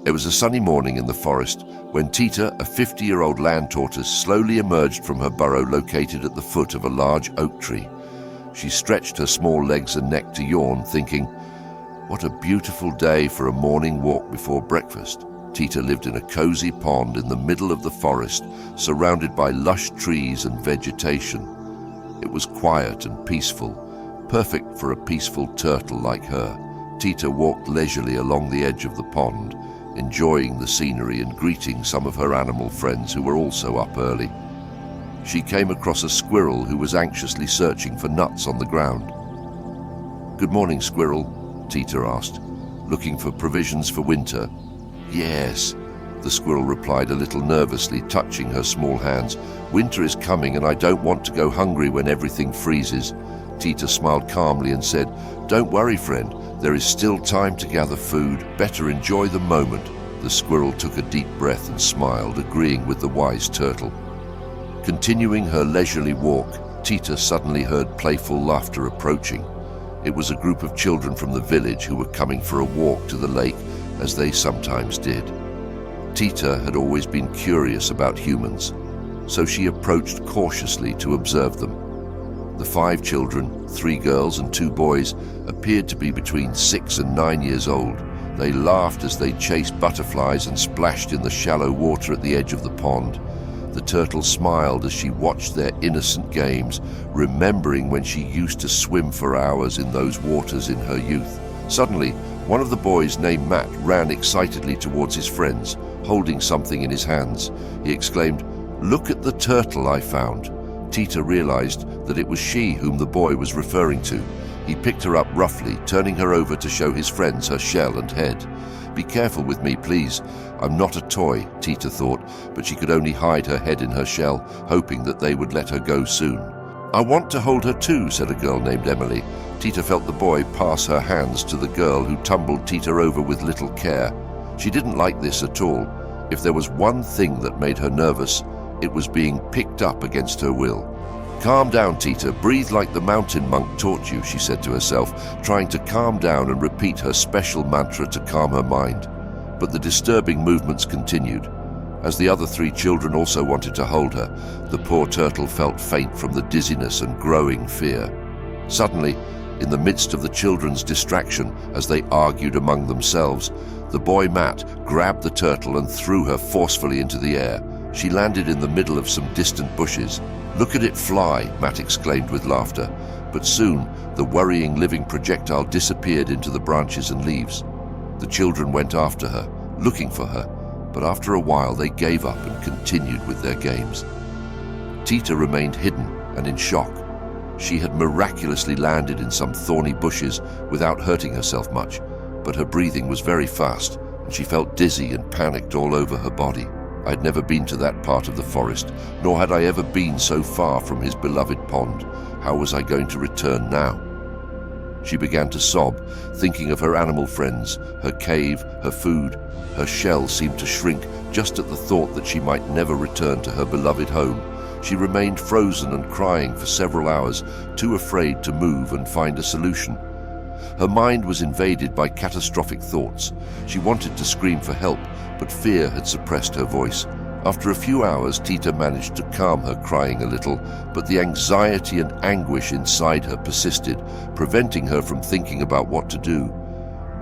It was a sunny morning in the forest when Tita, a 50-year-old land tortoise, slowly emerged from her burrow located at the foot of a large oak tree. She stretched her small legs and neck to yawn, thinking, "What a beautiful day for a morning walk before breakfast." Tita lived in a cozy pond in the middle of the forest, surrounded by lush trees and vegetation. It was quiet and peaceful, perfect for a peaceful turtle like her. Tita walked leisurely along the edge of the pond, enjoying the scenery and greeting some of her animal friends who were also up early. She came across a squirrel who was anxiously searching for nuts on the ground. "Good morning, squirrel," Tita asked. "Looking for provisions for winter?" "Yes," the squirrel replied a little nervously, touching her small hands. "Winter is coming and I don't want to go hungry when everything freezes." Tita smiled calmly and said, "Don't worry, friend. There is still time to gather food. Better enjoy the moment." The squirrel took a deep breath and smiled, agreeing with the wise turtle. Continuing her leisurely walk, Tita suddenly heard playful laughter approaching. It was a group of children from the village who were coming for a walk to the lake, as they sometimes did. Tita had always been curious about humans, so she approached cautiously to observe them. The 5 children, 3 girls and 2 boys, appeared to be between 6 and 9 years old. They laughed as they chased butterflies and splashed in the shallow water at the edge of the pond. The turtle smiled as she watched their innocent games, remembering when she used to swim for hours in those waters in her youth. Suddenly, one of the boys named Matt ran excitedly towards his friends, holding something in his hands. He exclaimed, "Look at the turtle I found." Tita realized that it was she whom the boy was referring to. He picked her up roughly, turning her over to show his friends her shell and head. "Be careful with me, please. I'm not a toy," Tita thought, but she could only hide her head in her shell, hoping that they would let her go soon. "I want to hold her too," said a girl named Emily. Tita felt the boy pass her hands to the girl, who tumbled Tita over with little care. She didn't like this at all. If there was one thing that made her nervous, it was being picked up against her will. "Calm down, Tita. Breathe like the mountain monk taught you," she said to herself, trying to calm down and repeat her special mantra to calm her mind. But the disturbing movements continued. As the other 3 children also wanted to hold her, the poor turtle felt faint from the dizziness and growing fear. Suddenly, in the midst of the children's distraction as they argued among themselves, the boy Matt grabbed the turtle and threw her forcefully into the air. She landed in the middle of some distant bushes. "Look at it fly," Matt exclaimed with laughter. But soon, the worrying living projectile disappeared into the branches and leaves. The children went after her, looking for her, but after a while they gave up and continued with their games. Tita remained hidden and in shock. She had miraculously landed in some thorny bushes without hurting herself much, but her breathing was very fast, and she felt dizzy and panicked all over her body. I had never been to that part of the forest, nor had I ever been so far from his beloved pond. How was I going to return now? She began to sob, thinking of her animal friends, her cave, her food. Her shell seemed to shrink just at the thought that she might never return to her beloved home. She remained frozen and crying for several hours, too afraid to move and find a solution. Her mind was invaded by catastrophic thoughts. She wanted to scream for help, but fear had suppressed her voice. After a few hours, Tita managed to calm her crying a little, but the anxiety and anguish inside her persisted, preventing her from thinking about what to do.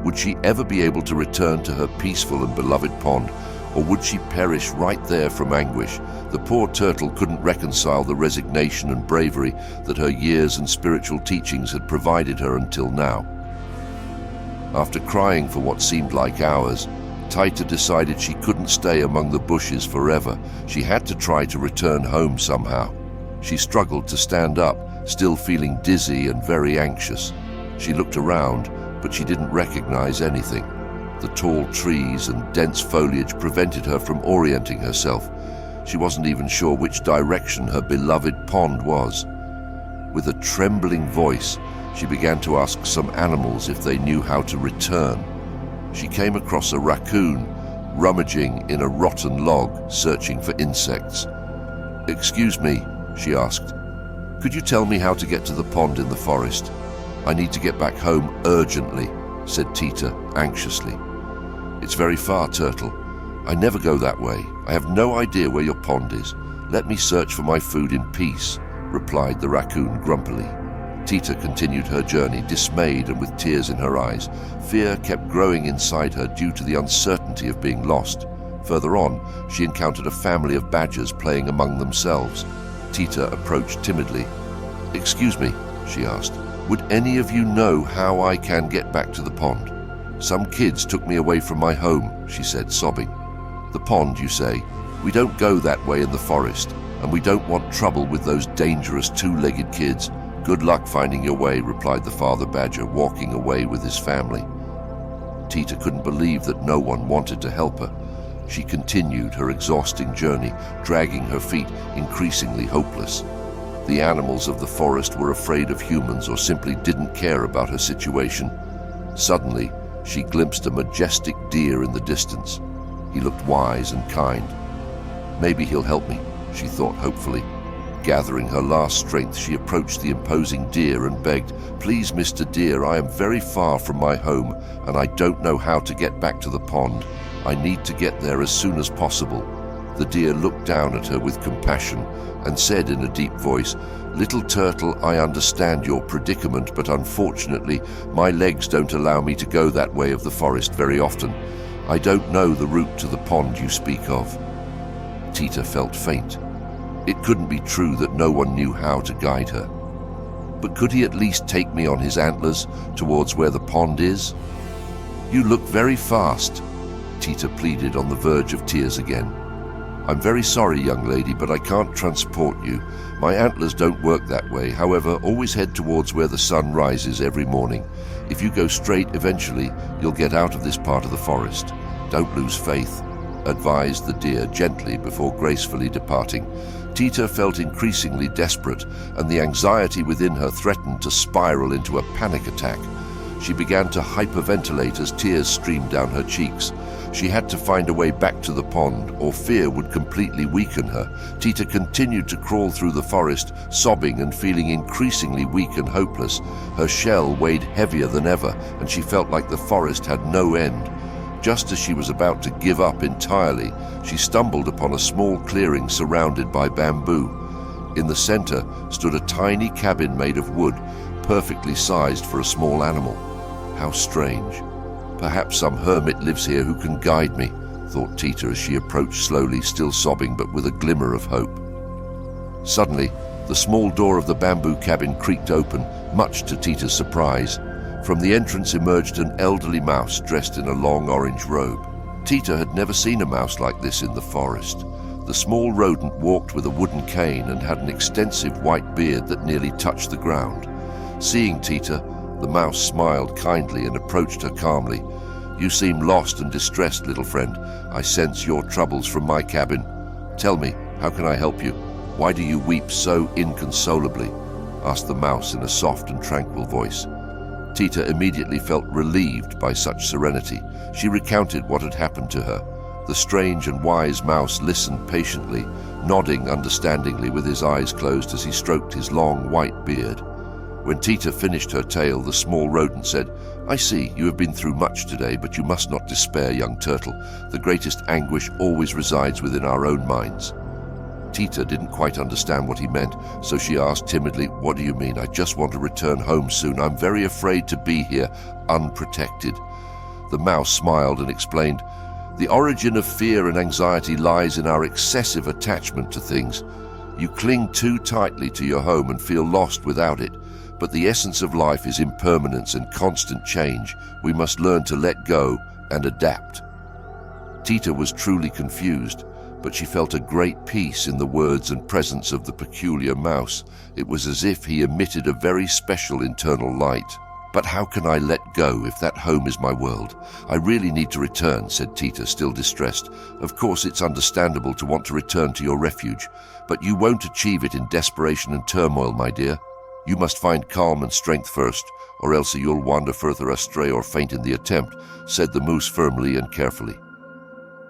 Would she ever be able to return to her peaceful and beloved pond, or would she perish right there from anguish? The poor turtle couldn't reconcile the resignation and bravery that her years and spiritual teachings had provided her until now. After crying for what seemed like hours, Tita decided she couldn't stay among the bushes forever. She had to try to return home somehow. She struggled to stand up, still feeling dizzy and very anxious. She looked around, but she didn't recognize anything. The tall trees and dense foliage prevented her from orienting herself. She wasn't even sure which direction her beloved pond was. With a trembling voice, she began to ask some animals if they knew how to return. She came across a raccoon rummaging in a rotten log, searching for insects. "Excuse me," she asked. "Could you tell me how to get to the pond in the forest? I need to get back home urgently," said Tita anxiously. It's very far, Turtle. I never go that way. I have no idea where your pond is. Let me search for my food in peace, replied the raccoon grumpily. Tita continued her journey, dismayed and with tears in her eyes. Fear kept growing inside her due to the uncertainty of being lost. Further on, she encountered a family of badgers playing among themselves. Tita approached timidly. "Excuse me," she asked. "Would any of you know how I can get back to the pond? Some kids took me away from my home," she said, sobbing. "The pond, you say? We don't go that way in the forest, and we don't want trouble with those dangerous two-legged kids. Good luck finding your way," replied the father badger, walking away with his family. Tita couldn't believe that no one wanted to help her. She continued her exhausting journey, dragging her feet, increasingly hopeless. The animals of the forest were afraid of humans or simply didn't care about her situation. Suddenly, she glimpsed a majestic deer in the distance. He looked wise and kind. "Maybe he'll help me," she thought hopefully. Gathering her last strength, she approached the imposing deer and begged, "Please, Mr. Deer, I am very far from my home and I don't know how to get back to the pond. I need to get there as soon as possible." The deer looked down at her with compassion and said in a deep voice, "Little turtle, I understand your predicament, but unfortunately my legs don't allow me to go that way of the forest very often. I don't know the route to the pond you speak of." Tita felt faint. It couldn't be true that no one knew how to guide her. "But could he at least take me on his antlers towards where the pond is?" "You look very fast," Tita pleaded, on the verge of tears again. "I'm very sorry, young lady, but I can't transport you. My antlers don't work that way. However, always head towards where the sun rises every morning. If you go straight, eventually you'll get out of this part of the forest. Don't lose faith," advised the deer gently before gracefully departing. Tita felt increasingly desperate, and the anxiety within her threatened to spiral into a panic attack. She began to hyperventilate as tears streamed down her cheeks. She had to find a way back to the pond, or fear would completely weaken her. Tita continued to crawl through the forest, sobbing and feeling increasingly weak and hopeless. Her shell weighed heavier than ever, and she felt like the forest had no end. Just as she was about to give up entirely, she stumbled upon a small clearing surrounded by bamboo. In the center stood a tiny cabin made of wood, perfectly sized for a small animal. How strange. Perhaps some hermit lives here who can guide me, thought Tita as she approached slowly, still sobbing but with a glimmer of hope. Suddenly, the small door of the bamboo cabin creaked open, much to Tita's surprise. From the entrance emerged an elderly mouse dressed in a long orange robe. Tita had never seen a mouse like this in the forest. The small rodent walked with a wooden cane and had an extensive white beard that nearly touched the ground. Seeing Tita, the mouse smiled kindly and approached her calmly. "You seem lost and distressed, little friend. I sense your troubles from my cabin. Tell me, how can I help you? Why do you weep so inconsolably?" asked the mouse in a soft and tranquil voice. Tita immediately felt relieved by such serenity. She recounted what had happened to her. The strange and wise mouse listened patiently, nodding understandingly with his eyes closed as he stroked his long white beard. When Tita finished her tale, the small rodent said, "I see you have been through much today, but you must not despair, young turtle. The greatest anguish always resides within our own minds." Tita didn't quite understand what he meant, so she asked timidly, "What do you mean? I just want to return home soon. I'm very afraid to be here, unprotected." The mouse smiled and explained, "The origin of fear and anxiety lies in our excessive attachment to things. You cling too tightly to your home and feel lost without it. But the essence of life is impermanence and constant change. We must learn to let go and adapt." Tita was truly confused, but she felt a great peace in the words and presence of the peculiar mouse. It was as if he emitted a very special internal light. "But how can I let go if that home is my world? I really need to return," said Tita, still distressed. "Of course it's understandable to want to return to your refuge, but you won't achieve it in desperation and turmoil, my dear. You must find calm and strength first, or else you'll wander further astray or faint in the attempt," said the moose firmly and carefully.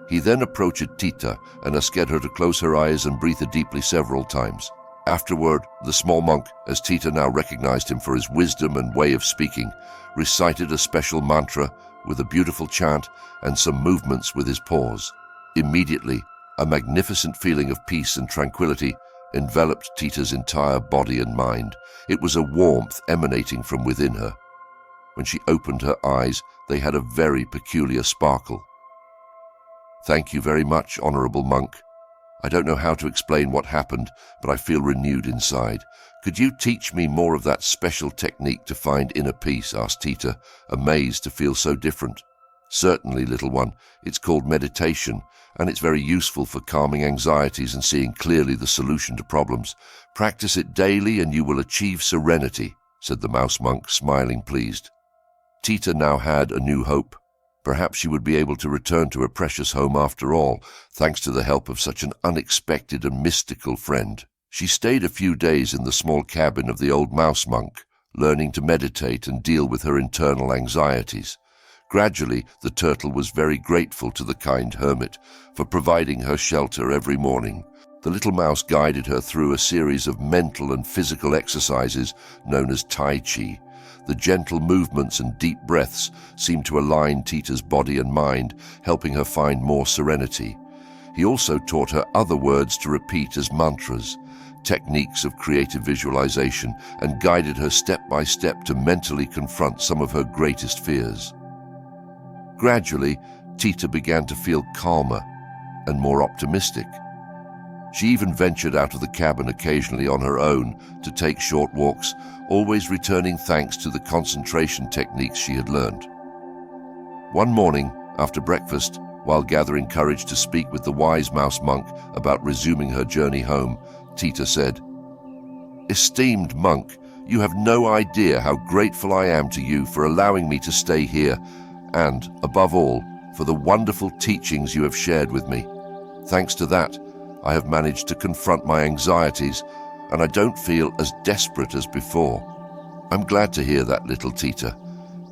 He then approached Tita and asked her to close her eyes and breathe deeply several times. Afterward, the small monk, as Tita now recognized him for his wisdom and way of speaking, recited a special mantra with a beautiful chant and some movements with his paws. Immediately, a magnificent feeling of peace and tranquility enveloped Tita's entire body and mind. It was a warmth emanating from within her. When she opened her eyes, they had a very peculiar sparkle. "Thank you very much, Honorable Monk. I don't know how to explain what happened, but I feel renewed inside. Could you teach me more of that special technique to find inner peace?" asked Tita, amazed to feel so different. "Certainly, little one. It's called meditation, and it's very useful for calming anxieties and seeing clearly the solution to problems. Practice it daily and you will achieve serenity," said the mouse monk, smiling pleased. Tita now had a new hope. Perhaps she would be able to return to her precious home after all, thanks to the help of such an unexpected and mystical friend. She stayed a few days in the small cabin of the old mouse monk, learning to meditate and deal with her internal anxieties. Gradually, the turtle was very grateful to the kind hermit for providing her shelter every morning. The little mouse guided her through a series of mental and physical exercises known as Tai Chi. The gentle movements and deep breaths seemed to align Tita's body and mind, helping her find more serenity. He also taught her other words to repeat as mantras, techniques of creative visualization, and guided her step by step to mentally confront some of her greatest fears. Gradually, Tita began to feel calmer and more optimistic. She even ventured out of the cabin occasionally on her own to take short walks, always returning thanks to the concentration techniques she had learned. One morning, after breakfast, while gathering courage to speak with the wise mouse monk about resuming her journey home, Tita said, "Esteemed monk, you have no idea how grateful I am to you for allowing me to stay here and, above all, for the wonderful teachings you have shared with me. Thanks to that, I have managed to confront my anxieties, and I don't feel as desperate as before." "I'm glad to hear that, little Tita.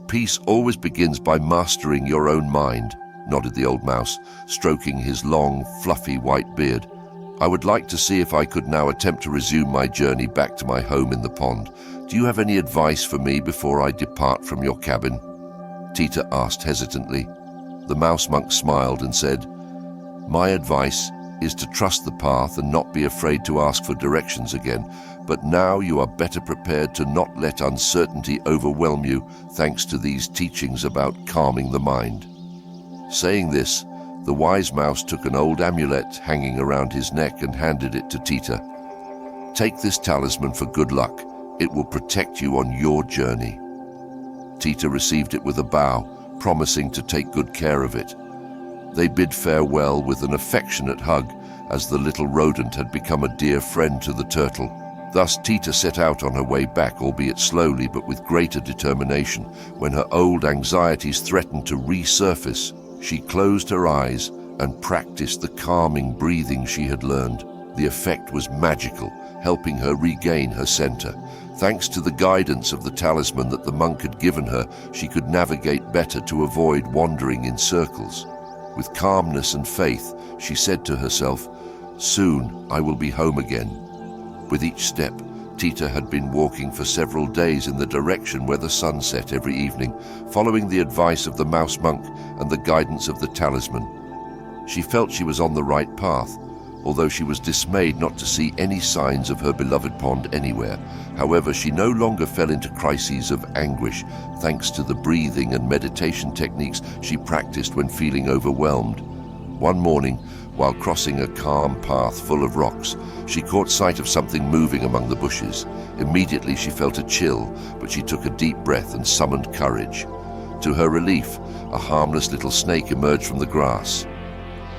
Peace always begins by mastering your own mind," nodded the old mouse, stroking his long, fluffy white beard. "I would like to see if I could now attempt to resume my journey back to my home in the pond. Do you have any advice for me before I depart from your cabin?" Tita asked hesitantly. The mouse monk smiled and said, "My advice is to trust the path and not be afraid to ask for directions again, but now you are better prepared to not let uncertainty overwhelm you thanks to these teachings about calming the mind." Saying this, the wise mouse took an old amulet hanging around his neck and handed it to Tita. "Take this talisman for good luck. It will protect you on your journey." Tita received it with a bow, promising to take good care of it. They bid farewell with an affectionate hug, as the little rodent had become a dear friend to the turtle. Thus Tita set out on her way back, albeit slowly but with greater determination. When her old anxieties threatened to resurface, she closed her eyes and practiced the calming breathing she had learned. The effect was magical, helping her regain her center. Thanks to the guidance of the talisman that the monk had given her, she could navigate better to avoid wandering in circles. With calmness and faith, she said to herself, "Soon I will be home again." With each step, Tita had been walking for several days in the direction where the sun set every evening, following the advice of the mouse monk and the guidance of the talisman. She felt she was on the right path, although she was dismayed not to see any signs of her beloved pond anywhere. However, she no longer fell into crises of anguish, thanks to the breathing and meditation techniques she practiced when feeling overwhelmed. One morning, while crossing a calm path full of rocks, she caught sight of something moving among the bushes. Immediately she felt a chill, but she took a deep breath and summoned courage. To her relief, a harmless little snake emerged from the grass.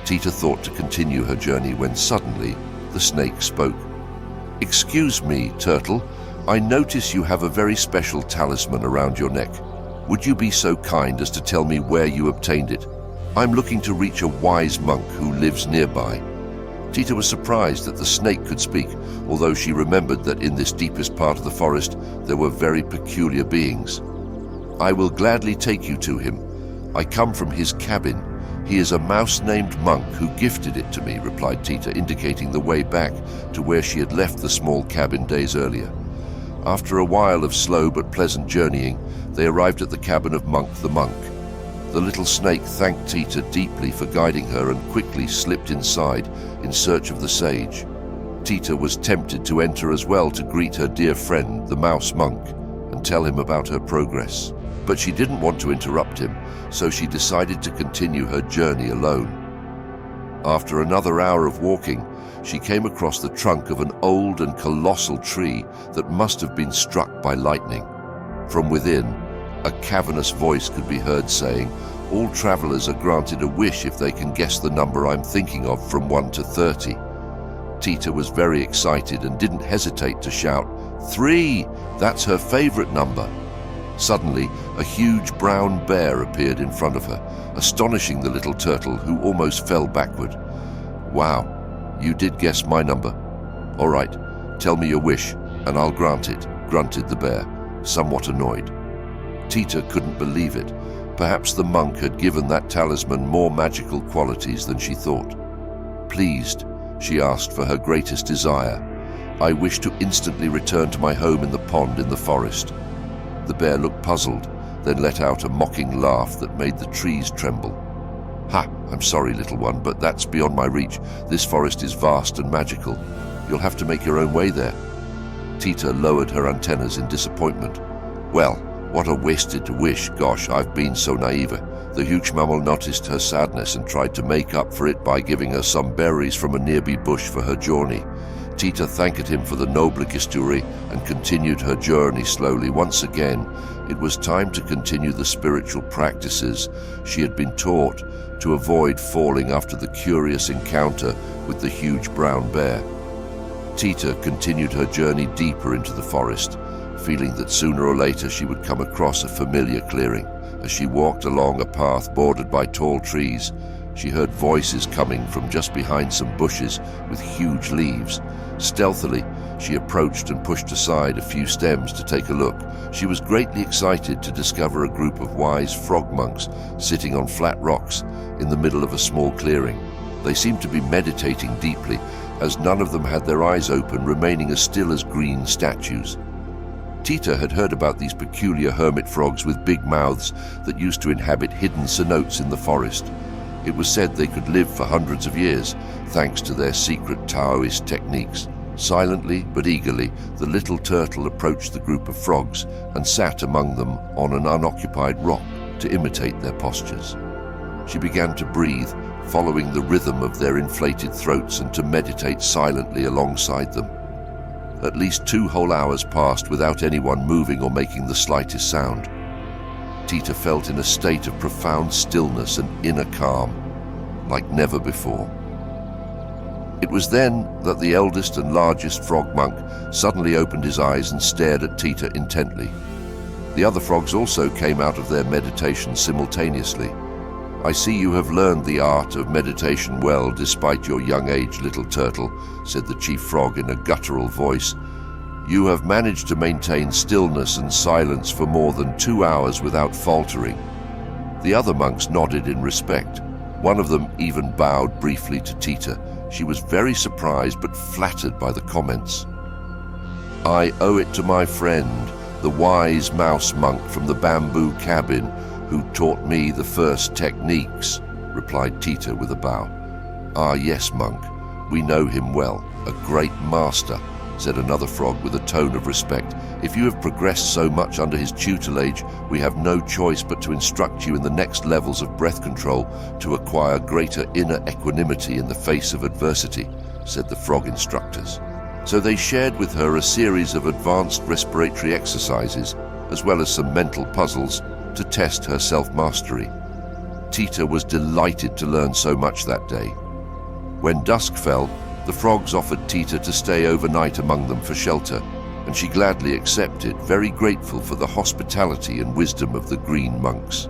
Tita thought to continue her journey when suddenly the snake spoke. "Excuse me, turtle. I notice you have a very special talisman around your neck. Would you be so kind as to tell me where you obtained it? I'm looking to reach a wise monk who lives nearby." Tita was surprised that the snake could speak, although she remembered that in this deepest part of the forest there were very peculiar beings. "I will gladly take you to him. I come from his cabin. He is a mouse-named monk who gifted it to me," replied Tita, indicating the way back to where she had left the small cabin days earlier. After a while of slow but pleasant journeying, they arrived at the cabin of Monk the monk. The little snake thanked Tita deeply for guiding her and quickly slipped inside in search of the sage. Tita was tempted to enter as well to greet her dear friend, the mouse monk, and tell him about her progress. But she didn't want to interrupt him, so she decided to continue her journey alone. After another hour of walking, she came across the trunk of an old and colossal tree that must have been struck by lightning. From within, a cavernous voice could be heard saying, "All travelers are granted a wish if they can guess the number I'm thinking of from 1 to 30. Tita was very excited and didn't hesitate to shout, "3! That's her favorite number." Suddenly, a huge brown bear appeared in front of her, astonishing the little turtle, who almost fell backward. "Wow, you did guess my number. All right, tell me your wish, and I'll grant it," grunted the bear, somewhat annoyed. Tita couldn't believe it. Perhaps the monk had given that talisman more magical qualities than she thought. Pleased, she asked for her greatest desire. "I wish to instantly return to my home in the pond in the forest." The bear looked puzzled, then let out a mocking laugh that made the trees tremble. "Ha, I'm sorry, little one, but that's beyond my reach. This forest is vast and magical. You'll have to make your own way there." Tita lowered her antennas in disappointment. "Well, what a wasted wish. Gosh, I've been so naive." The huge mammal noticed her sadness and tried to make up for it by giving her some berries from a nearby bush for her journey. Tita thanked him for the noble gesture and continued her journey slowly. Once again, it was time to continue the spiritual practices she had been taught to avoid falling after the curious encounter with the huge brown bear. Tita continued her journey deeper into the forest, feeling that sooner or later she would come across a familiar clearing. As she walked along a path bordered by tall trees, she heard voices coming from just behind some bushes with huge leaves. Stealthily, she approached and pushed aside a few stems to take a look. She was greatly excited to discover a group of wise frog monks sitting on flat rocks in the middle of a small clearing. They seemed to be meditating deeply, as none of them had their eyes open, remaining as still as green statues. Tita had heard about these peculiar hermit frogs with big mouths that used to inhabit hidden cenotes in the forest. It was said they could live for hundreds of years, thanks to their secret Taoist techniques. Silently but eagerly, the little turtle approached the group of frogs and sat among them on an unoccupied rock to imitate their postures. She began to breathe, following the rhythm of their inflated throats, and to meditate silently alongside them. At least 2 whole hours passed without anyone moving or making the slightest sound. Tita felt in a state of profound stillness and inner calm, like never before. It was then that the eldest and largest frog monk suddenly opened his eyes and stared at Tita intently. The other frogs also came out of their meditation simultaneously. "I see you have learned the art of meditation well despite your young age, little turtle," said the chief frog in a guttural voice. "You have managed to maintain stillness and silence for more than 2 hours without faltering." The other monks nodded in respect. One of them even bowed briefly to Tita. She was very surprised but flattered by the comments. "I owe it to my friend, the wise mouse monk from the bamboo cabin, who taught me the first techniques," replied Tita with a bow. "Ah, yes, monk, we know him well, a great master," said another frog with a tone of respect. "If you have progressed so much under his tutelage, we have no choice but to instruct you in the next levels of breath control to acquire greater inner equanimity in the face of adversity," said the frog instructors. So they shared with her a series of advanced respiratory exercises, as well as some mental puzzles to test her self-mastery. Tita was delighted to learn so much that day. When dusk fell, the frogs offered Tita to stay overnight among them for shelter, and she gladly accepted, very grateful for the hospitality and wisdom of the green monks.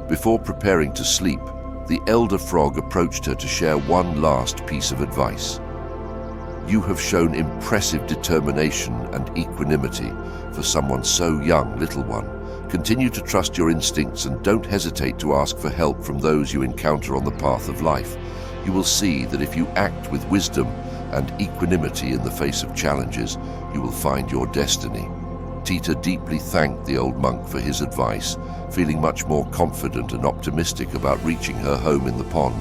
Before preparing to sleep, the elder frog approached her to share one last piece of advice. "You have shown impressive determination and equanimity for someone so young, little one. Continue to trust your instincts and don't hesitate to ask for help from those you encounter on the path of life. You will see that if you act with wisdom and equanimity in the face of challenges, you will find your destiny." Tita deeply thanked the old monk for his advice, feeling much more confident and optimistic about reaching her home in the pond.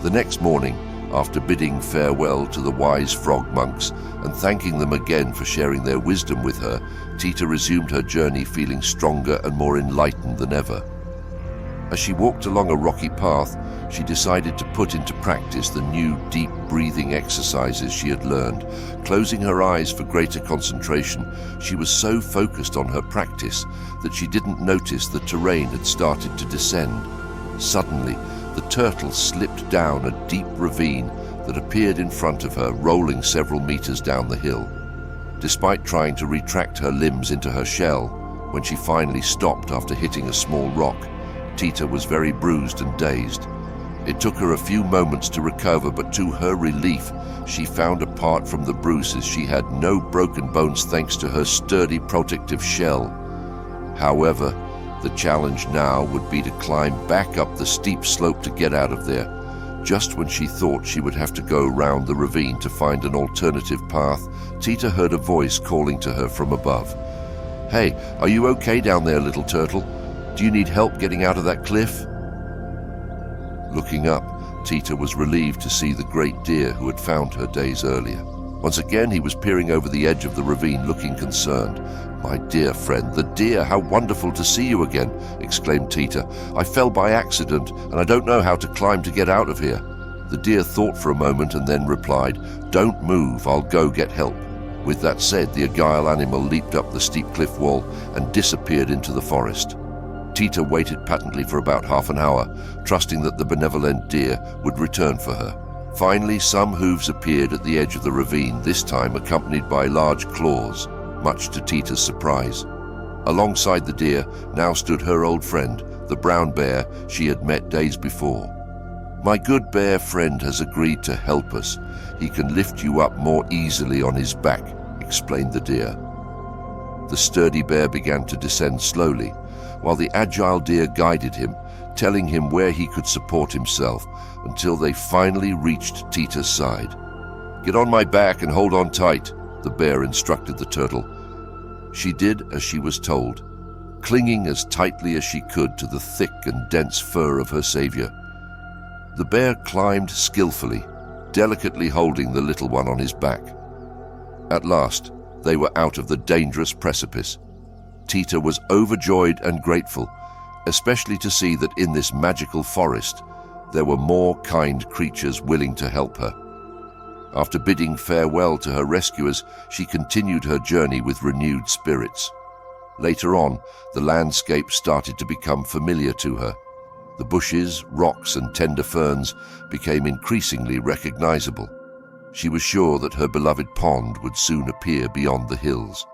The next morning, after bidding farewell to the wise frog monks and thanking them again for sharing their wisdom with her, Tita resumed her journey feeling stronger and more enlightened than ever. As she walked along a rocky path, she decided to put into practice the new deep breathing exercises she had learned. Closing her eyes for greater concentration, she was so focused on her practice that she didn't notice the terrain had started to descend. Suddenly, the turtle slipped down a deep ravine that appeared in front of her, rolling several meters down the hill. Despite trying to retract her limbs into her shell, when she finally stopped after hitting a small rock, Tita was very bruised and dazed. It took her a few moments to recover, but to her relief, she found apart from the bruises she had no broken bones thanks to her sturdy protective shell. However, the challenge now would be to climb back up the steep slope to get out of there. Just when she thought she would have to go round the ravine to find an alternative path, Tita heard a voice calling to her from above. "Hey, are you okay down there, little turtle? Do you need help getting out of that cliff?" Looking up, Tita was relieved to see the great deer who had found her days earlier. Once again, he was peering over the edge of the ravine, looking concerned. "My dear friend, the deer, how wonderful to see you again," exclaimed Tita. "I fell by accident, and I don't know how to climb to get out of here." The deer thought for a moment and then replied, "Don't move, I'll go get help." With that said, the agile animal leaped up the steep cliff wall and disappeared into the forest. Tita waited patiently for about half an hour, trusting that the benevolent deer would return for her. Finally, some hooves appeared at the edge of the ravine, this time accompanied by large claws, much to Tita's surprise. Alongside the deer now stood her old friend, the brown bear she had met days before. "My good bear friend has agreed to help us. He can lift you up more easily on his back," explained the deer. The sturdy bear began to descend slowly, while the agile deer guided him, telling him where he could support himself, until they finally reached Tita's side. "Get on my back and hold on tight," the bear instructed the turtle. She did as she was told, clinging as tightly as she could to the thick and dense fur of her savior. The bear climbed skillfully, delicately holding the little one on his back. At last, they were out of the dangerous precipice. Tita was overjoyed and grateful, especially to see that in this magical forest there were more kind creatures willing to help her. After bidding farewell to her rescuers, she continued her journey with renewed spirits. Later on, the landscape started to become familiar to her. The bushes, rocks, and tender ferns became increasingly recognizable. She was sure that her beloved pond would soon appear beyond the hills.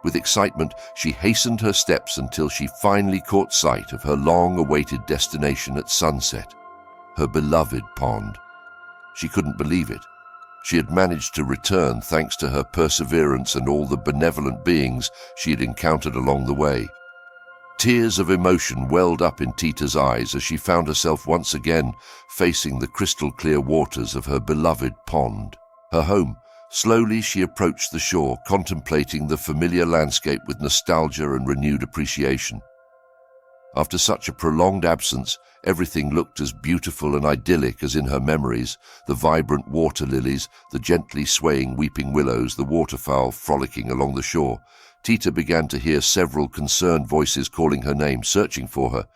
With excitement, she hastened her steps until she finally caught sight of her long-awaited destination at sunset, her beloved pond. She couldn't believe it. She had managed to return thanks to her perseverance and all the benevolent beings she had encountered along the way. Tears of emotion welled up in Tita's eyes as she found herself once again facing the crystal-clear waters of her beloved pond, her home. Slowly she approached the shore, contemplating the familiar landscape with nostalgia and renewed appreciation. After such a prolonged absence, everything looked as beautiful and idyllic as in her memories: the vibrant water lilies, the gently swaying weeping willows, the waterfowl frolicking along the shore. Tita began to hear several concerned voices calling her name, searching for her.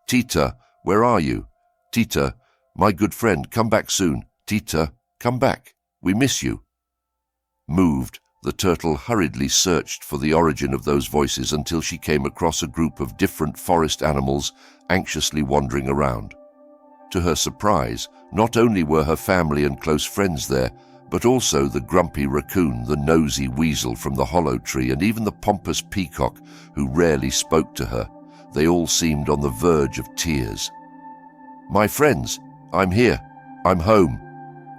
"Tita, where are you? Tita, my good friend, come back soon. Tita, come back. We miss you." Moved, the turtle hurriedly searched for the origin of those voices until she came across a group of different forest animals anxiously wandering around. To her surprise, not only were her family and close friends there, but also the grumpy raccoon, the nosy weasel from the hollow tree, and even the pompous peacock who rarely spoke to her. They all seemed on the verge of tears. "My friends, I'm here. I'm home,"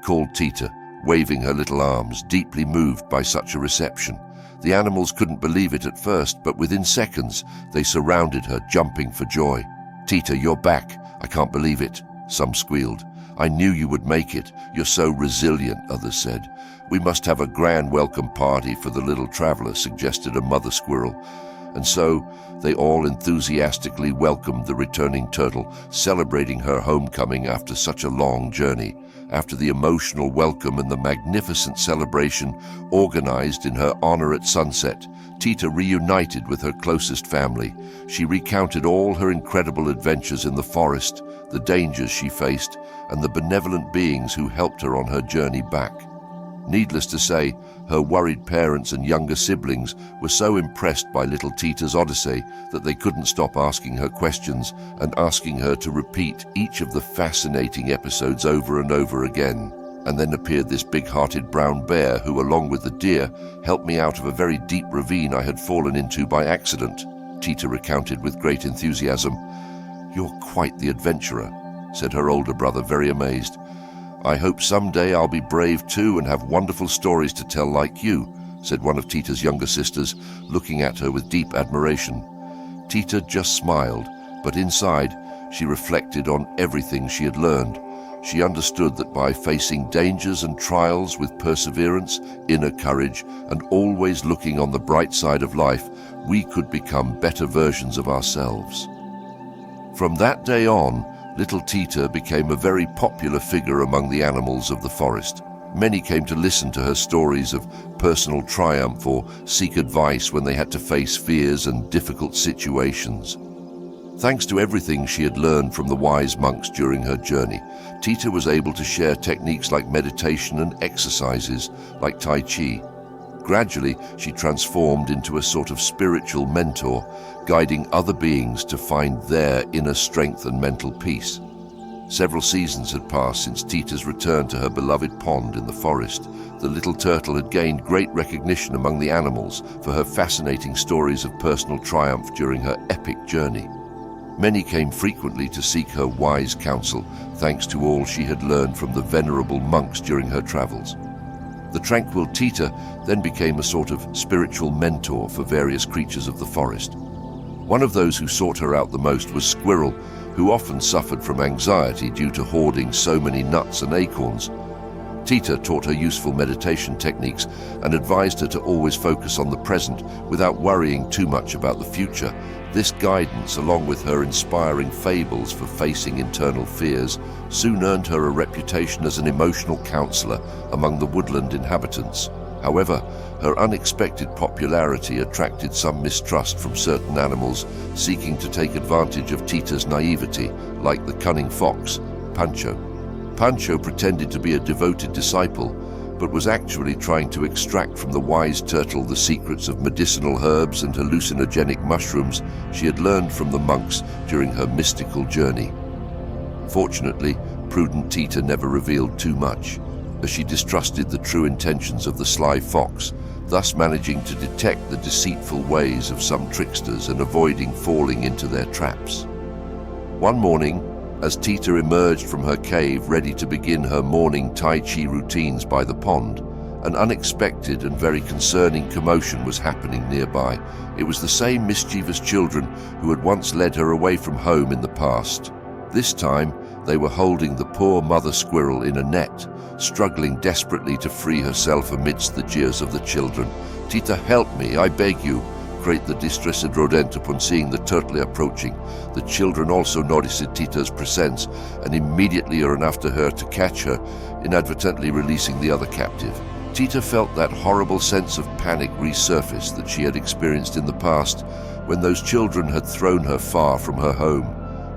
called Tita, waving her little arms, deeply moved by such a reception. The animals couldn't believe it at first, but within seconds they surrounded her, jumping for joy. "Tita, you're back. I can't believe it," some squealed. "I knew you would make it. You're so resilient," others said. "We must have a grand welcome party for the little traveler," suggested a mother squirrel. And so they all enthusiastically welcomed the returning turtle, celebrating her homecoming after such a long journey. After the emotional welcome and the magnificent celebration organized in her honor at sunset, Tita reunited with her closest family. She recounted all her incredible adventures in the forest, the dangers she faced, and the benevolent beings who helped her on her journey back. Needless to say, her worried parents and younger siblings were so impressed by little Tita's odyssey that they couldn't stop asking her questions and asking her to repeat each of the fascinating episodes over and over again. And then appeared this big-hearted brown bear who, along with the deer, helped me out of a very deep ravine I had fallen into by accident, Tita recounted with great enthusiasm. "You're quite the adventurer," said her older brother, very amazed. "I hope someday I'll be brave too and have wonderful stories to tell like you," said one of Tita's younger sisters, looking at her with deep admiration. Tita just smiled, but inside she reflected on everything she had learned. She understood that by facing dangers and trials with perseverance, inner courage, and always looking on the bright side of life, we could become better versions of ourselves. From that day on, little Tita became a very popular figure among the animals of the forest. Many came to listen to her stories of personal triumph or seek advice when they had to face fears and difficult situations. Thanks to everything she had learned from the wise monks during her journey, Tita was able to share techniques like meditation and exercises like Tai Chi. Gradually, she transformed into a sort of spiritual mentor, guiding other beings to find their inner strength and mental peace. Several seasons had passed since Tita's return to her beloved pond in the forest. The little turtle had gained great recognition among the animals for her fascinating stories of personal triumph during her epic journey. Many came frequently to seek her wise counsel, thanks to all she had learned from the venerable monks during her travels. The tranquil Tita then became a sort of spiritual mentor for various creatures of the forest. One of those who sought her out the most was Squirrel, who often suffered from anxiety due to hoarding so many nuts and acorns. Tita taught her useful meditation techniques and advised her to always focus on the present without worrying too much about the future. This guidance, along with her inspiring fables for facing internal fears, soon earned her a reputation as an emotional counselor among the woodland inhabitants. However, her unexpected popularity attracted some mistrust from certain animals seeking to take advantage of Tita's naivety, like the cunning fox, Pancho. Pancho pretended to be a devoted disciple, but was actually trying to extract from the wise turtle the secrets of medicinal herbs and hallucinogenic mushrooms she had learned from the monks during her mystical journey. Fortunately, prudent Tita never revealed too much, as she distrusted the true intentions of the sly fox, thus managing to detect the deceitful ways of some tricksters and avoiding falling into their traps. One morning, as Tita emerged from her cave ready to begin her morning Tai Chi routines by the pond, an unexpected and very concerning commotion was happening nearby. It was the same mischievous children who had once led her away from home in the past. This time, they were holding the poor mother squirrel in a net, struggling desperately to free herself amidst the jeers of the children. "Tita, help me, I beg you," cried the distressed rodent upon seeing the turtle approaching. The children also noticed Tita's presence and immediately ran after her to catch her, inadvertently releasing the other captive. Tita felt that horrible sense of panic resurface that she had experienced in the past when those children had thrown her far from her home.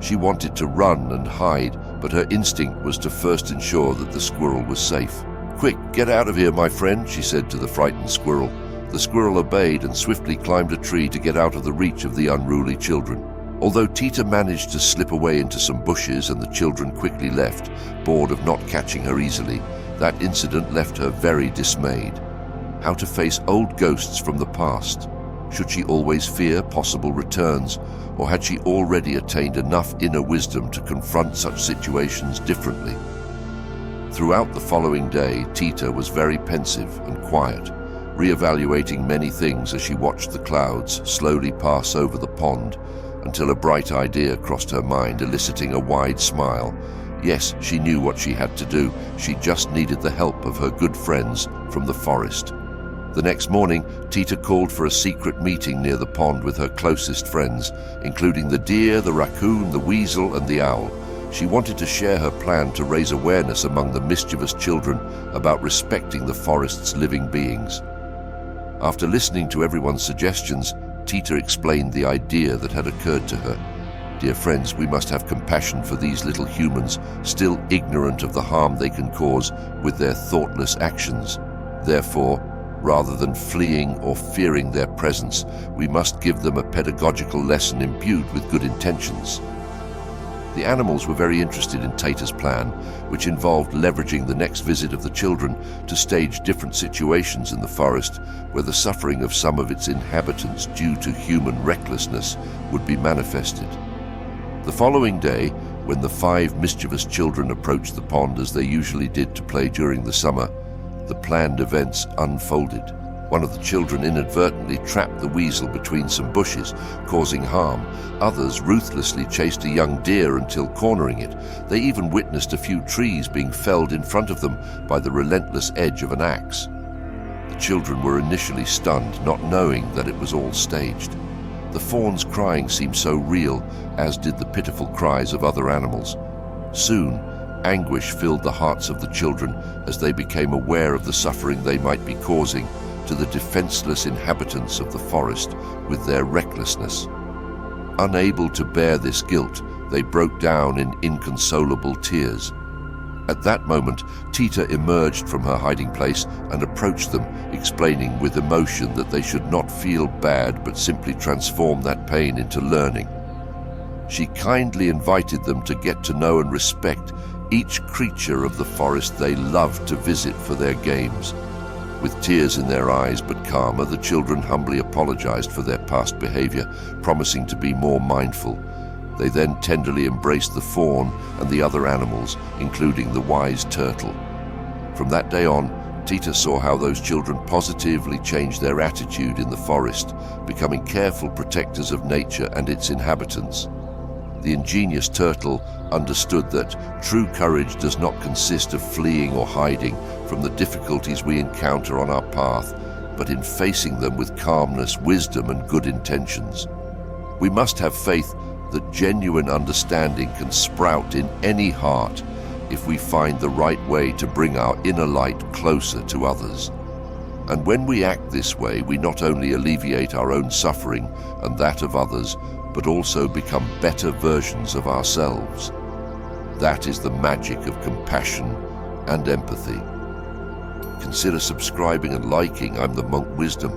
She wanted to run and hide, but her instinct was to first ensure that the squirrel was safe. "Quick, get out of here, my friend," she said to the frightened squirrel. The squirrel obeyed and swiftly climbed a tree to get out of the reach of the unruly children. Although Tita managed to slip away into some bushes and the children quickly left, bored of not catching her easily, that incident left her very dismayed. How to face old ghosts from the past? Should she always fear possible returns, or had she already attained enough inner wisdom to confront such situations differently? Throughout the following day, Tita was very pensive and quiet, reevaluating many things as she watched the clouds slowly pass over the pond until a bright idea crossed her mind, eliciting a wide smile. Yes, she knew what she had to do. She just needed the help of her good friends from the forest. The next morning, Tita called for a secret meeting near the pond with her closest friends, including the deer, the raccoon, the weasel, and the owl. She wanted to share her plan to raise awareness among the mischievous children about respecting the forest's living beings. After listening to everyone's suggestions, Tita explained the idea that had occurred to her. Dear friends, we must have compassion for these little humans, still ignorant of the harm they can cause with their thoughtless actions. Therefore, rather than fleeing or fearing their presence, we must give them a pedagogical lesson imbued with good intentions. The animals were very interested in Tita's plan, which involved leveraging the next visit of the children to stage different situations in the forest where the suffering of some of its inhabitants due to human recklessness would be manifested. The following day, when the 5 mischievous children approached the pond as they usually did to play during the summer, the planned events unfolded. One of the children inadvertently trapped the weasel between some bushes, causing harm. Others ruthlessly chased a young deer until cornering it. They even witnessed a few trees being felled in front of them by the relentless edge of an axe. The children were initially stunned, not knowing that it was all staged. The fawn's crying seemed so real, as did the pitiful cries of other animals. Soon, anguish filled the hearts of the children as they became aware of the suffering they might be causing to the defenseless inhabitants of the forest with their recklessness. Unable to bear this guilt, they broke down in inconsolable tears. At that moment, Tita emerged from her hiding place and approached them, explaining with emotion that they should not feel bad but simply transform that pain into learning. She kindly invited them to get to know and respect each creature of the forest they loved to visit for their games. With tears in their eyes but calmer, the children humbly apologized for their past behavior, promising to be more mindful. They then tenderly embraced the fawn and the other animals, including the wise turtle. From that day on, Tita saw how those children positively changed their attitude in the forest, becoming careful protectors of nature and its inhabitants. The ingenious turtle understood that true courage does not consist of fleeing or hiding from the difficulties we encounter on our path, but in facing them with calmness, wisdom, and good intentions. We must have faith that genuine understanding can sprout in any heart if we find the right way to bring our inner light closer to others. And when we act this way, we not only alleviate our own suffering and that of others, but also become better versions of ourselves. That is the magic of compassion and empathy. Consider subscribing and liking. I'm the Monk Wisdom.